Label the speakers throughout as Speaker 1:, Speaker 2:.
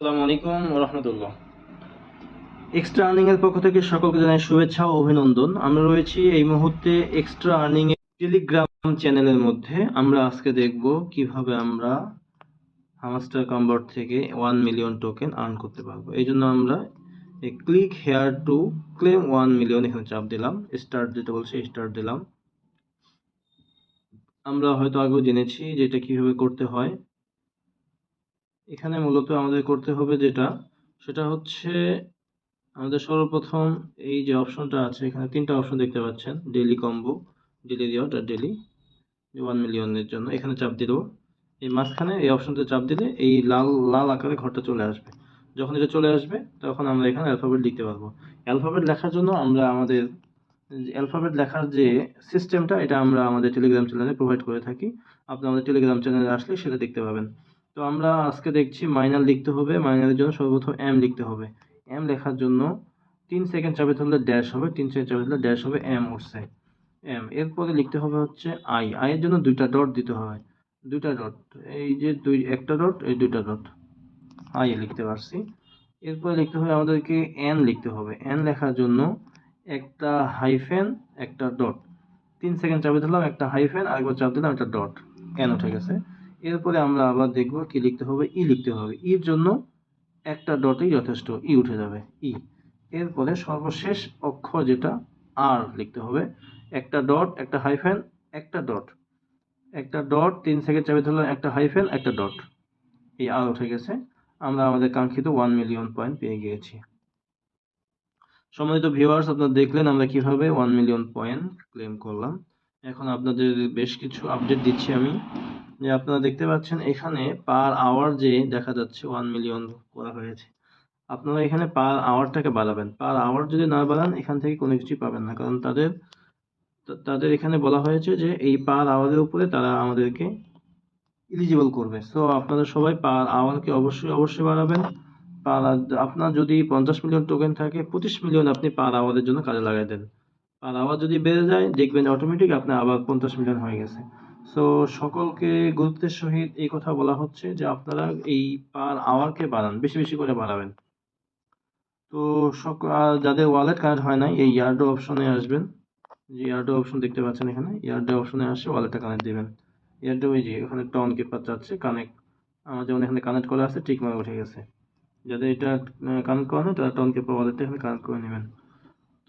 Speaker 1: আসসালামু আলাইকুম ওয়া রাহমাতুল্লাহ। এক্সট্রা আর্নিং এর পক্ষ থেকে সকলকে জানাই শুভেচ্ছা ও অভিনন্দন। আমরা রয়েছি এই মুহূর্তে এক্সট্রা আর্নিং এর টেলিগ্রাম চ্যানেলের মধ্যে। আমরা আজকে দেখব কিভাবে আমরা হামাস্টার কনভার্ট থেকে 1 মিলিয়ন টোকেন আর্ন করতে পারবো। এই জন্য আমরা click here to claim 1 million এখানে চাপ দিলাম, স্টার্ট দিতে বলছে, স্টার্ট দিলাম। আমরা হয়তো আগেও জেনেছি যে এটা কিভাবে করতে হয়। এখানে মূলত আমাদের করতে হবে সেটা হচ্ছে আমাদের সর্বপ্রথম এই যে অপশনটা আছে, এখানে তিনটা অপশন দেখতে পাচ্ছেন, ডেইলি কম্বো, ডেইলি রিওয়ার্ড আর ডেইলি 1 মিলিয়নের জন্য। এখানে চাপ দিল, এই মাঝখানে এই অপশনতে চাপ দিলে এই লাল লাল আকারে ঘরটা চলে আসবে। যখন এটা চলে আসবে তখন আমরা এখানে অ্যালফাবেট লিখতে পারবো। অ্যালফাবেট লেখার জন্য আমরা আমাদের অ্যালফাবেট লেখার যে সিস্টেমটা, এটা আমরা আমাদের টেলিগ্রাম চ্যানেলে প্রোভাইড করে থাকি। আপনি আমাদের টেলিগ্রাম চ্যানেলে আসলে সেটা দেখতে পাবেন। তো আমরা আজকে দেখছি মাইনার লিখতে হবে। মাইনারের জন্য সর্বপ্রথম এম লিখতে হবে। এম লেখার জন্য 3 সেকেন্ড চাপে ধরলে ড্যাশ হবে, 3 সেকেন্ড চাপে ধরলে ড্যাশ হবে, এম উঠছে, এম। এরপরে লিখতে হবে হচ্ছে আই। আই এর জন্য দুইটা ডট দিতে হবে, দুইটা ডট, এই যে একটা ডট, এই দুইটা ডট, আই লিখতে পারছি। এরপরে লিখতে হবে আমাদেরকে এন লিখতে হবে। এন লেখার জন্য একটা হাইফেন, একটা ডট, 3 সেকেন্ড চাপে দিলাম, একটা হাইফেন, আরেকবার চাপ দিলাম, একটা ডট, এন উঠে গেছে। এরপরে আমরা আবার দেখব কি লিখতে হবে, ই লিখতে হবে। ইর জন্য একটা ডটই যথেষ্ট, ই উঠে যাবে, ই। এরপরে সর্বশেষ অক্ষর যেটা আর লিখতে হবে, একটা ডট, একটা হাইফেন, একটা ডট, একটা ডট, 3 সেকেন্ড চাপে ধরলাম, একটা হাইফেন, একটা ডট, এই আর উঠে গেছে। আমরা আমাদের কাঙ্ক্ষিত 1 মিলিয়ন পয়েন্ট পেয়ে গিয়েছি। সম্মানিত ভিউয়ার্স, আপনারা দেখলেন আমরা কিভাবে 1 মিলিয়ন পয়েন্ট ক্লেম করলাম। এখন আপনাদের বেশ কিছু আপডেট দিচ্ছি আমি। যে আপনারা দেখতে পাচ্ছেন এখানে পার আওয়ার যে দেখা যাচ্ছে 1 মিলিয়ন করা হয়েছে। আপনারা এখানে পার আওয়ারটাকে বাড়াবেন। পার আওয়ার যদি না বাড়ান এখান থেকে কোনো কিছুই পাবেন না, কারণ তাদের এখানে বলা হয়েছে যে এই পার আওয়ারের উপরে তারা আমাদেরকে এলিজিবল করবে। সো আপনারা সবাই পার আওয়ারকে অবশ্যই বাড়াবেন। পার আপনার যদি 50 মিলিয়ন টোকেন থাকে, 25 মিলিয়ন আপনি পার আওয়ারের জন্য কাজে লাগাই দেন। পার আওয়ার যদি বেড়ে যায় দেখবেন অটোমেটিক আপনার আবার 50 মিলিয়ন হয়ে গেছে। সো সকলকে গুরুত্বের সহিত এই কথা বলা হচ্ছে যে আপনারা এই পার আওয়ারকে বাড়ান, বেশি বেশি করে বাড়াবেন। তো যাদের ওয়ালেট কানেক্ট হয় নাই, এই ইয়ারডো অপশনে আসবেন। যে ইয়ারডো অপশন দেখতে পাচ্ছেন এখানে, ইয়ারডো অপশনে আসে ওয়ালেটটা কানেক্ট দিবেন। ইয়ারডো এই যে এখানে একটা অন কিপার চাচ্ছে কানেক্ট, আমার যেমন এখানে কানেক্ট করা আছে ঠিক মনে উঠে গেছে। যাদের এটা কানেক্ট করা নেই তারা টন কিপার ওয়ালেটটা এখানে কানেক্ট করে নেবেন।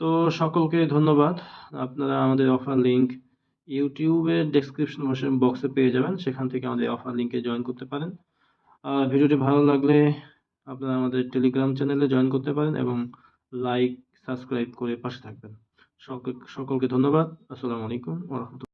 Speaker 1: তো সকলকে ধন্যবাদ। আপনারা আমাদের অফার লিঙ্ক ইউটিউবের ডেসক্রিপশন বক্সে পেয়ে যাবেন, সেখান থেকে আমাদের অফার লিঙ্কে জয়েন করতে পারেন। আর ভিডিওটি ভালো লাগলে আপনারা আমাদের টেলিগ্রাম চ্যানেলে জয়েন করতে পারেন এবং লাইক সাবস্ক্রাইব করে পাশে থাকবেন। সকলকে ধন্যবাদ। আসসালামু আলাইকুম ওয়া রাহমাতুল্লাহ।